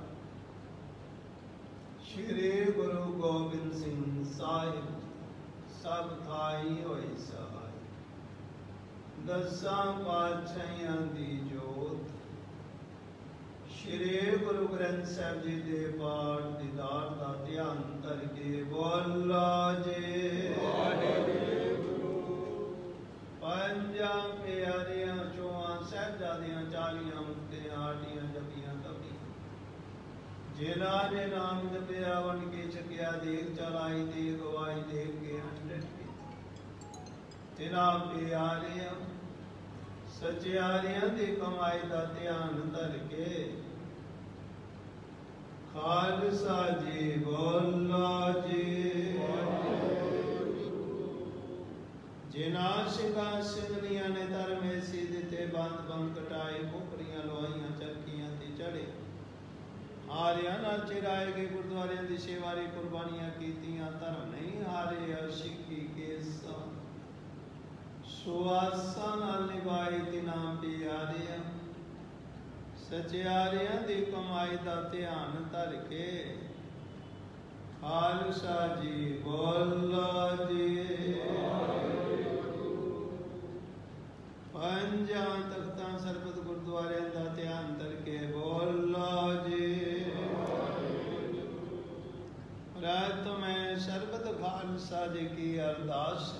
E: ਸ਼੍ਰੀ ਗੁਰੂ ਗੋਬਿੰਦ ਸਿੰਘ ਸਾਹਿਬ ਸਭ ਥਾਈ ਹੋਇ ਸਹਾਇ। ਦਸਾਂ ਪਾਤਸ਼ਾਹਾਂ ਦੀ ਜੋਤ ਸ਼੍ਰੀ ਗੁਰੂ ਗ੍ਰੰਥ ਸਾਹਿਬ ਜੀ ਦੇ ਪਾਠ ਦੀਦਾਰ ਦਾ ਧਿਆਨ ਕਰਕੇ ਬੋਲੋ ਜੀ ਵਾਹਿਗੁਰੂ। ਪੰਜਾਂ ਪਿਆਰਿਆਂ ਚੋਆਂ ਸਾਹਿਬਜ਼ਾਦਿਆਂ 40 ਮੁਕਤਿਆਂ 8 ਜਪੀਆਂ ਤਪੀਆਂ ਜਿਨ੍ਹਾਂ ਨੇ ਨਾਮ ਜਪਿਆ ਵੰਡ ਕੇ ਛਕਿਆ ਦੇਖ ਚਲਾਈ ਦੇ ਗਵਾਈ ਦੇ ਕੇ ਅੰਡਟ ਤਿਨਾਂ ਪਿਆਰਿਆਂ ਸਚਿਆਰਿਆਂ ਦੀ ਕਮਾਈ ਦਾ ਧਿਆਨ ਧਰ ਕੇ ਖਾਲਸਾ ਜੀ ਬੋਲੋ ਜੀ ਜਿਨ੍ਹਾਂ ਸਿੰਘਾਂ ਸਿੰਘਣੀਆਂ ਨੇ ਧਰਮੇ ਸੀ ਦਿੱਤੇ ਬੰਦ ਬੰਦ ਕਟਾਏ ਕੋਪਰੀਆਂ ਲੋਹਾਈਆਂ ਚਰਖੀਆਂ ਤੇ ਚੜੇ ਹਾਰਿਆਂ ਨਾਲ ਚਿਰਾਏ ਗਏ ਗੁਰਦੁਆਰਿਆਂ ਦੀ ਸੇਵਾਰੀ ਕੁਰਬਾਨੀਆਂ ਕੀਤੀਆਂ ਧਰਮ ਨਹੀਂ ਹਾਰੇ ਸਿੱਖੀ ਕੇ ਸੁਆਸਾਂ ਨਾਲ ਨਿਭਾਈ ਤਿਨਾਂ ਪਿਆਰਿਆਂ ਸਚਿਆਰਿਆਂ ਦੀ ਕਮਾਈ ਦਾ ਧਿਆਨ ਧਰ ਕੇ ਖਾਲਸਾ ਜੀ ਬੋਲੋ ਜੀ ਪੰਜਾਂ ਤਖਤਾਂ ਸਰਬਤ ਗੁਰਦੁਆਰਿਆਂ ਦਾ ਧਿਆਨ ਧਰ ਕੇ ਬੋਲੋ ਜੀ ਰਾਤ ਮੈਂ ਸਰਬਤ ਖਾਲਸਾ ਜੀ ਕੀ ਅਰਦਾਸ ਹੈ।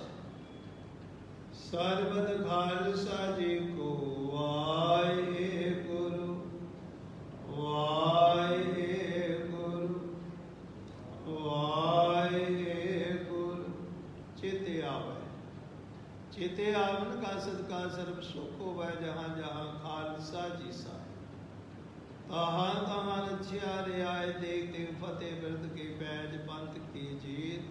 E: ਸਰਬਤ ਖਾਲਸਾ ਜੀ ਕੋ ਵਾਹਿਗੁਰੂ ਵਾਹਿਗੁਰੂ ਵਾਹਿਗੁਰੂ। ਚਿਤੇ ਆਵੇ ਚਿਤੇ ਆਵਨ ਕਾ ਸਦਕਾ ਸਰਬ ਸੁਖ ਹੋਵੇ ਜਹਾਂ ਜਹਾਂ ਖਾਲਸਾ ਜੀ ਸਾਹਿਬ ਤਹਾਂ ਤਹਾਂ ਰਚਿਆ ਰਿਆਏ ਦੇਖ ਦੇਖ ਫਤਿਹ ਬਿਰਦ ਕੇ ਪੈਜ ਪੰਥ ਕੀ ਜੀਤ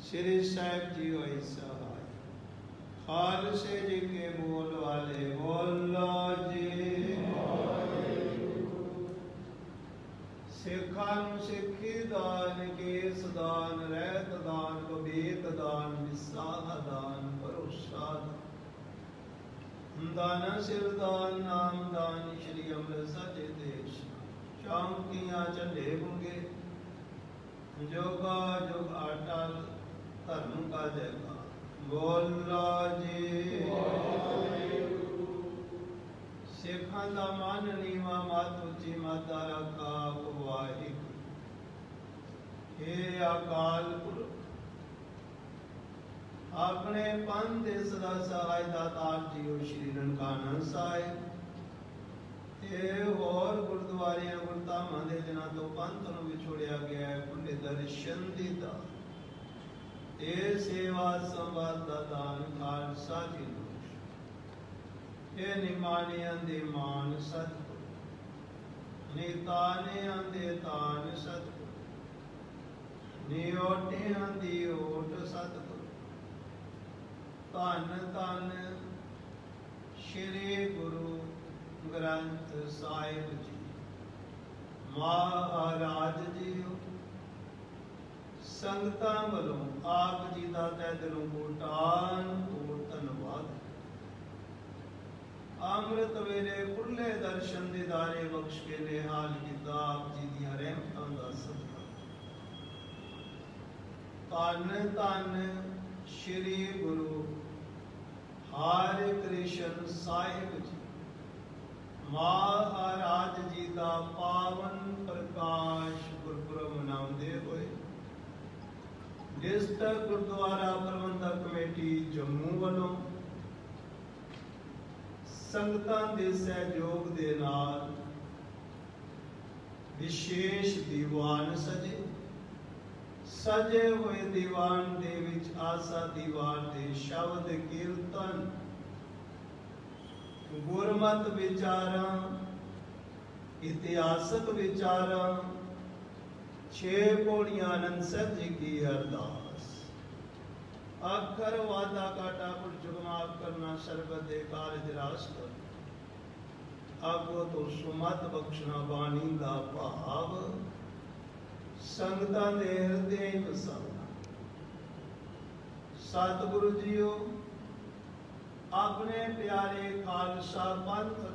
E: ਸ੍ਰੀ ਸਾਹਿਬ ਜੀ ਹੋਈ ਸਹਾਇ। ਖਾਲਸੇ ਜੀ ਕੇ ਬੋਲ ਵਾਲੇ ਬੋਲੋ ਜੀ ਸਿੱਖਾਂ ਨੂੰ ਸਿੱਖੀ ਦਾਨ ਕੇਸ ਦਾਨ ਰਹਿਤ ਦਾਨ ਕਬੀਤ ਦਾਨ ਵਿਸਾਹ ਦਾਨ ਭਰੋਸਾ ਦਾਨ ਸਿਰ ਦਾਨ ਨਾਮ ਦਾਨ ਸ਼੍ਰੀ ਅੰਮ੍ਰਿਤਸਰ ਜੀ ਦੇਸ਼ ਸ਼ਾਂਤੀਆਂ ਝੰਡੇ ਗੁੰਗੇ ਜੋਗਾ ਜੁਗ ਅਟਲ ਧਰਮ ਕਾ ਜੈਕਾਰ ਬੋਲੋ ਜੀ ਸਿੱਖਾਂ ਦਾ ਮਨ ਨੀਵਾ ਮਤ ਉੱਚੀ ਮਾਤਾ ਰੱਖਾ ਵਾਹਿਗੁਰੂ। ਹੇ ਅਕਾਲ ਪੁਰਖ ਆਪਣੇ ਪੰਥ ਦੇ ਸਦਾ ਸਹਾਇ ਦਾਤਾਰ ਜੀਓ ਸ਼੍ਰੀ ਨਨਕਾਣਾ ਸਾਹਿਬ ਤੇ ਹੋਰ ਗੁਰਦੁਆਰਿਆਂ ਗੁਰਧਾਮਾਂ ਦੇ ਜਿਨ੍ਹਾਂ ਤੋਂ ਪੰਥ ਨੂੰ ਵਿਛੋੜਿਆ ਗਿਆ ਹੈ ਪੁੰਨੇ ਦਰਸ਼ਨ ਦੀ ਦਾਤ ਇਹ ਸੇਵਾ ਸੰਵਾਦ ਦਾ ਦਾਨ ਖਾਲਸਾ ਜੀ ਨੂੰ ਇਹ ਨਿਮਾਨਿਆਂ ਦੇ ਮਾਨ ਸਤਿਗੁਰ ਨੀਤਾਨਿਆਂ ਦੇ ਤਾਨ ਸਤਿਗੁਰ ਨਿਓਟਿਆਂ ਦੀ ਓਟ ਸਤਿਗੁਰ। ਧੰਨ ਧੰਨ ਸ਼੍ਰੀ ਗੁਰੂ ਗ੍ਰੰਥ ਸਾਹਿਬ ਜੀ ਮਹਾਰਾਜ ਜੀਓ। ਸੰਗਤਾਂ ਵੱਲੋਂ ਆਪ ਜੀ ਦਾ ਤਹਿ ਦਿਲੋਂ ਕੋਟਾਨ ਕੋਟ ਧੰਨਵਾਦ। ਅੰਮ੍ਰਿਤ ਵੇਲੇ ਖੁੱਲੇ ਦਰਸ਼ਨ ਦੀਦਾਰੇ ਬਖਸ਼ ਕੇ ਨਿਹਾਲ ਕੀਤਾ ਆਪ ਜੀ ਦੀਆਂ ਰਹਿਮਤਾਂ ਦਾ ਸਦਕਾ। ਧੰਨ ਧੰਨ ਸ਼੍ਰੀ ਗੁਰੂ ਹਰਿ ਕ੍ਰਿਸ਼ਨ ਸਾਹਿਬ ਜੀ ਮਹਾਰਾਜ ਜੀ ਦਾ ਪਾਵਨ ਪ੍ਰਕਾਸ਼ ਗੁਰਪੁਰਬ ਮਨਾਉਂਦੇ ਹੋਏ ਡਿਸਟ੍ਰਿਕਟ ਗੁਰਦੁਆਰਾ ਪ੍ਰਬੰਧਕ ਕਮੇਟੀ ਜੰਮੂ ਵੱਲੋਂ ਸੰਗਤਾਂ ਦੇ ਸਹਿਯੋਗ ਦੇ ਨਾਲ ਵਿਸ਼ੇਸ਼ ਦੀਵਾਨ ਸਜੇ ਹੋਏ ਦੀਵਾਨ ਦੇ ਵਿੱਚ ਆਸਾ ਦੀਵਾਨ ਦੇ ਸ਼ਬਦ ਕੀਰਤਨ, ਗੁਰਮਤ ਵਿਚਾਰਾਂ, ਇਤਿਹਾਸਕ ਵਿਚਾਰਾਂ, 6 ਪੌੜੀਆਂ ਆਨੰਦ ਸਾਹਿਬ ਜੀ की अरदास, अक्षर वादा काटा कुल जुगमाफ करना सरबत दे कारज रास कर, आगो तो सुमत बख्शना बाणी दा भाव संगतां दे हृदय वसावना। सतगुरु जीओ अपने प्यारे खालसा पंथ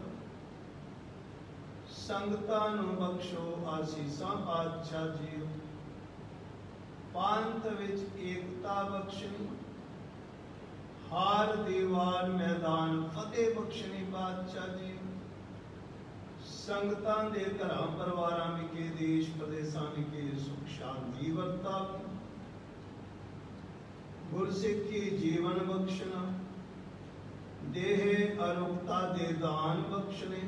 E: संगतां नूं बख्शो आसीसां पातशाह जीओ। पंथ विच एकता बख्शनी, हार दीवार मैदान फतेह बख्शनी पातशाह जी। संगतां दे घरां परिवारां विखे देश प्रदेशां विखे सुख शांति वरतावनी। गुरसिੱਖੀ जीवन बख्शना, देह अरुगता दे दान बख्शने।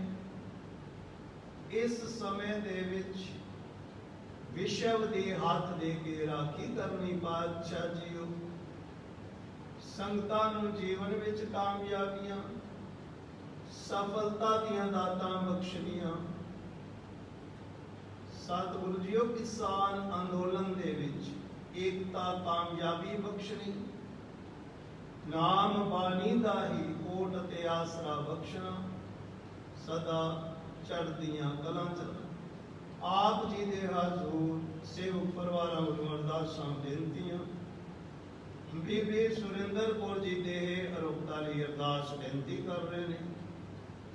E: इस समय दे विच विश्व दी हाथ दे के राखी करनी पातशाह जीओ। संगतां नूं जीवन विच कामयाबियां सफलता दियां दातां बख्शनियां। सतगुरु जीओ किसान अंदोलन दे विच एकता कामयाबी बख्शनी। नाम बाणी दा ही कोट ते आसरा बख्शना, सदा चढ़दियां कलां चलना। आप जी दे हजूर सेवक परिवारां वल्लों अरदासां बेनतियां। बीबी सुरेंद्र कौर जी दे अरोगता लई अरदास बेनती कर रहे ने।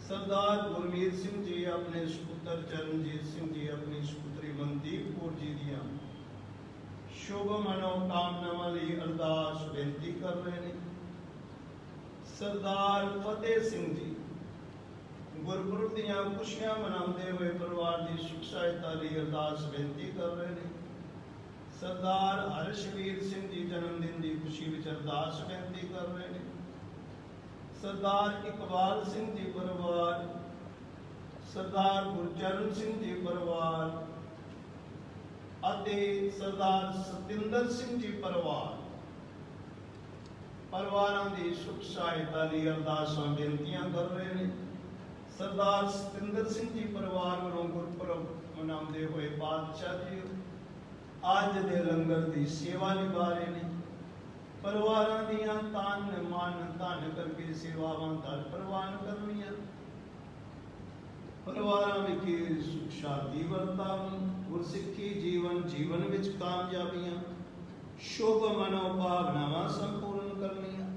E: सरदार गुरमीत सिंह जी अपने सुपुत्र चरणजीत सिंह जी अपनी सुपुत्री मनदीप कौर जी दियां शुभ मनोकामनावां लई अरदास बेनती कर रहे ने। सरदार फतेह सिंह जी गुरपुरब दियां खुशियां मनाते हुए परिवार की सुख सहायता लई अरदास बेनती कर रहे हैं। सरदार हर्षवीर सिंह जी जन्मदिन की खुशी विच अरदास बेनती कर रहे हैं। सरदार इकबाल सिंह जी परिवार, सरदार गुरचरण सिंह जी परिवार अते सरदार सतिंदर सिंह जी परिवारां दी सुख सहायता लई अरदासां बेनतियां कर रहे हैं। सरदार सतिंदर सिंह जी परिवार वालों गुरपुरब मनाते हुए पातशाह जी अज दे लंगर की सेवा निभा रहे हैं। परिवारां दियां तन मन धन करके सेवावां दर प्रवान करनियां। परिवारां विखे सुख शांति वरतावनी। गुरसिੱਖੀ जीवन विच कामयाबियां शुभ मनोभावनावां संपूर्ण करनियां।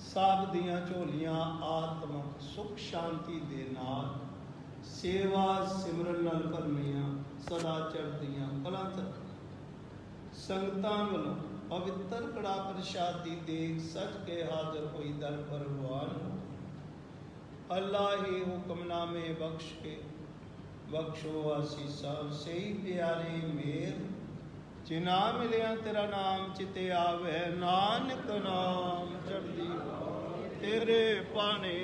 E: सब दियां झोलियां आत्मक सुख शांति दे नाल सेवा सिमरन नाल भरनियां। सदा चढ़दियां कलां तक संगतां वल्लों पवित्र कड़ा प्रसादी देख सच के हाजिर हुई दर परवान हो। अल्लाह ही हुक्मनामे बख्श के बख्शो आसीसा सही प्यारे मेर जिना मिलिया तेरा नाम चिते आवे। नानक नाम चढ़दी तेरे पाने।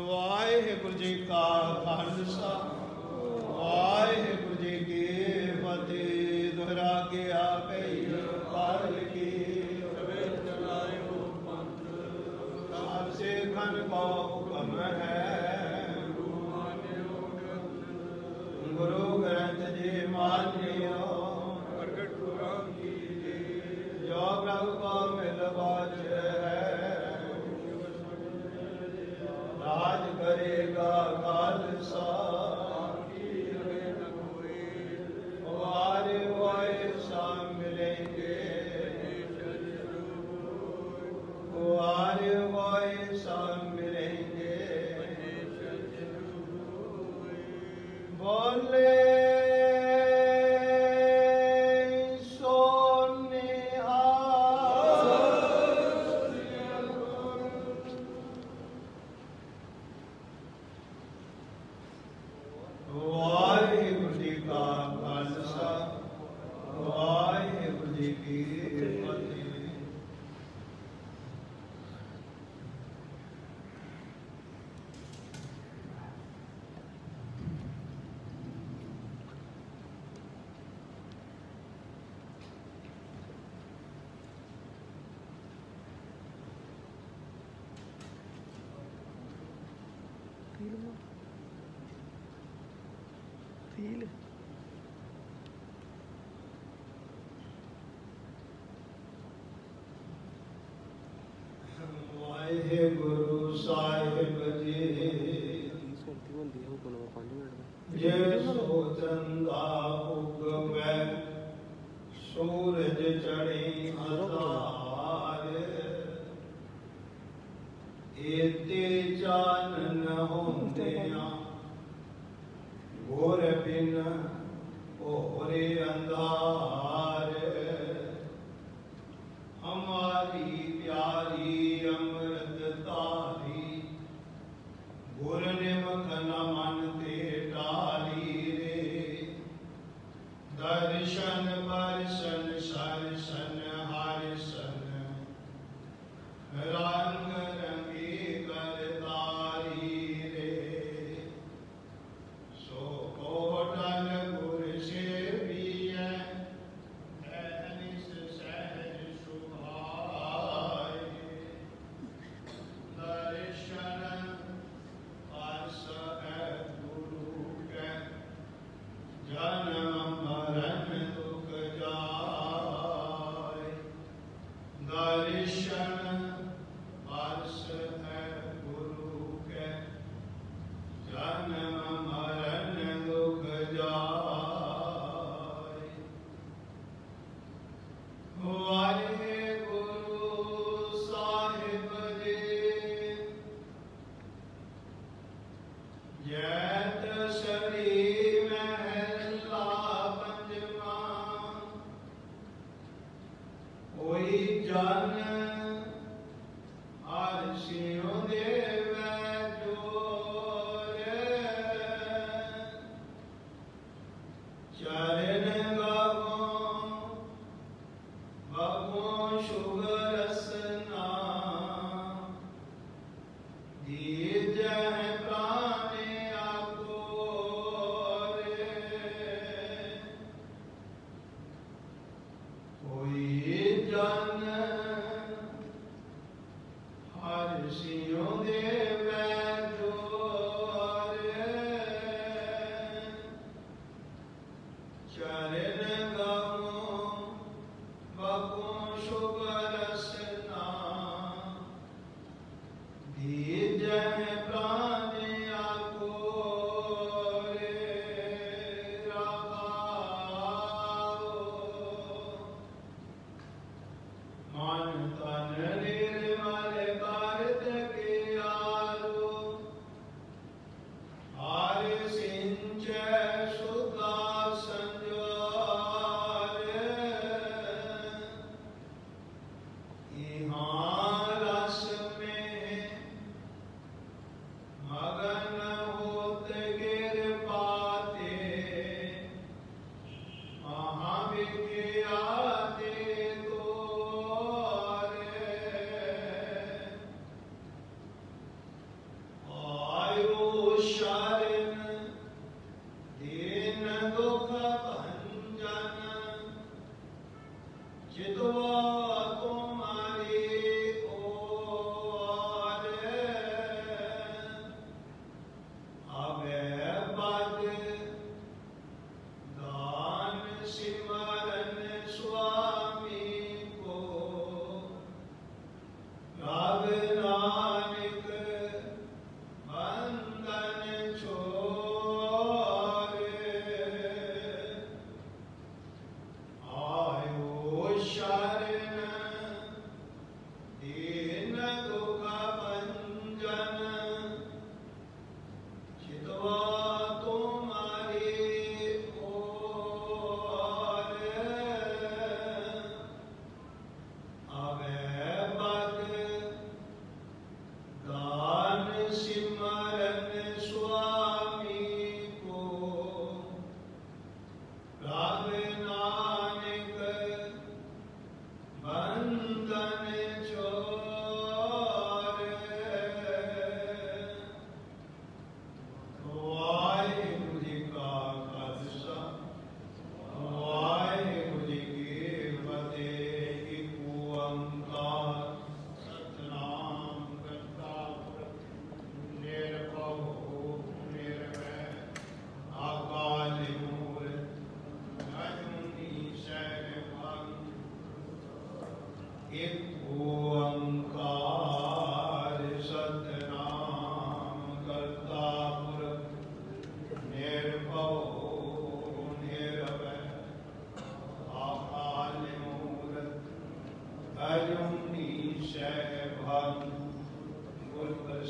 E: वाहिगुरू जी का खालसा वाहिगुरू जी की फतेह। दोहरा के आपे पाल की सबसे घन को हुक्म है गुरु ग्रंथ मानियो प्रगट पुराण कीजिए जो प्रभु को मिल बाजे है राज करेगा खालसा वारे वारे शाम मिलेंगे वारे वारे शाम मिलेंगे बोले गुरु साहिब जी जे सो चंदा उगवे सूरज चढ़ी अतार एते चानन होंदिया घोर बिन ओरे अंधार हमारी प्यारी अमृत तारी गुर निमख न मन ते डाली रे दर्शन बरसन सरसन हरसन रंग रंगी करतारी रे सो कोटन गुर से पिए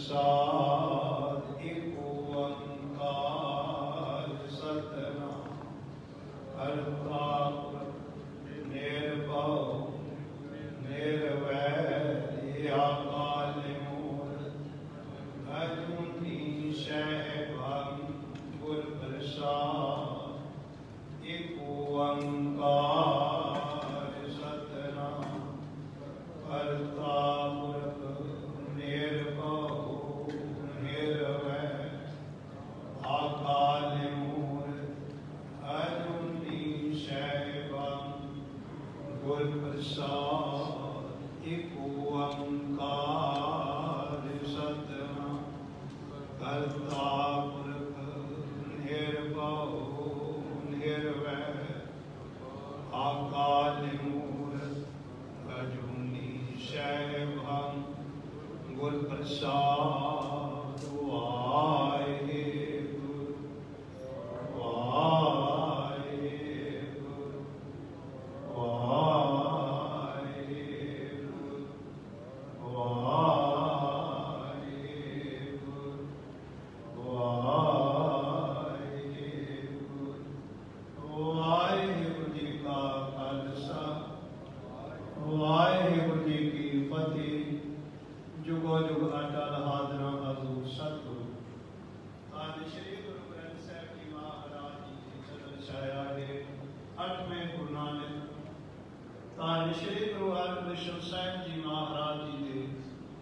E: प्रसाद एक ओंकार सतनाम कर्ता निर्भव निर्वैर अकाल मूर्त अजूनी सहभंग गुर प्रसाद एक ओंकार सतनाम कर्ता निर्भव निर्वैर अकाल मूर्त अजूनी सहभंग गुर प्रसाद एक ओंकार सतनाम कर्ता पुरख निर्भव निर्वैर अकाल मूर्त अजूनी सहभंग गुर प्रसाद वाहेगुरु वाहेगुरु वाहेगुरु वाहेगुरु वाहेगुरु जी का खालसा वाहेगुरु जी की फतेह। जुगो जुग अटल हाजरा हजूर सतगुरु धन श्री गुरु ग्रंथ साहिब जी महाराज जी की चरण छाया है 8वें गुरु नानक धन श्री गुरु हरकृष्ण साहिब जी महाराज जी के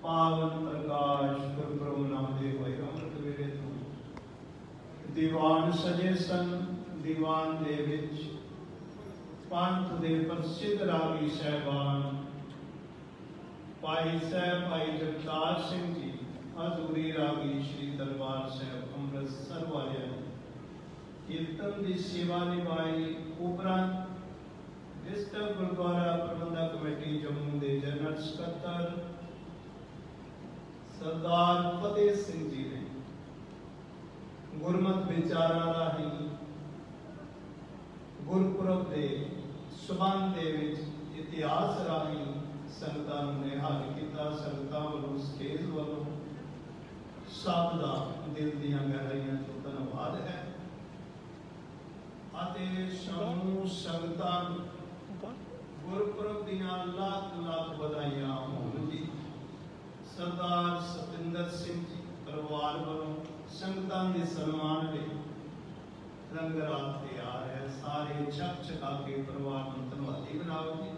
E: पावन प्रकाश गुरपुरब नामदे होए अमृत वेले तो दीवान सजे सन। दीवान दे विच पंथ दे प्रसिद्ध रागी सहबान भाई साहब भाई जगतार सिंह जी हजूरी रागी श्री दरबार साहब अमृतसर वाले कीर्तन की सेवा निभाई। उपरांत डिस्ट्रिक्ट गुरुद्वारा प्रबंधक कमेटी जम्मू के जनरल सकत्तर सरदार फतेह सिंह जी ने गुरमत विचारा राही गुरपुरब के संबंध के इतिहास राही संगतां नूं निहाल किया। संगतां वालों स्टेज वालों सब का दिल दीआं गहराइयां तो धन्नवाद है। समूह संगतां गुरपुरब दीआं लाख लाख बधाइयां होण जी। सरदार सतिंदर सिंह जी परिवार वालों संगतां के सन्मान में लंगर तैयार है। सारे छक छका के परिवार को धन्यवादी बनाओ जी।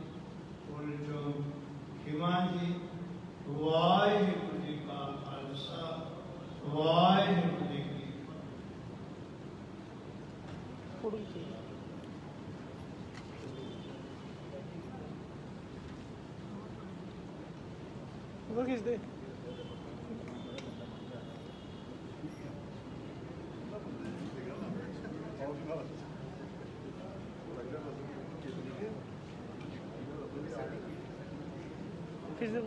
E: जो हिमान जी वाहिगुरु जी का खालसा वाहिगुरु जी की
D: वो किस दे किस दे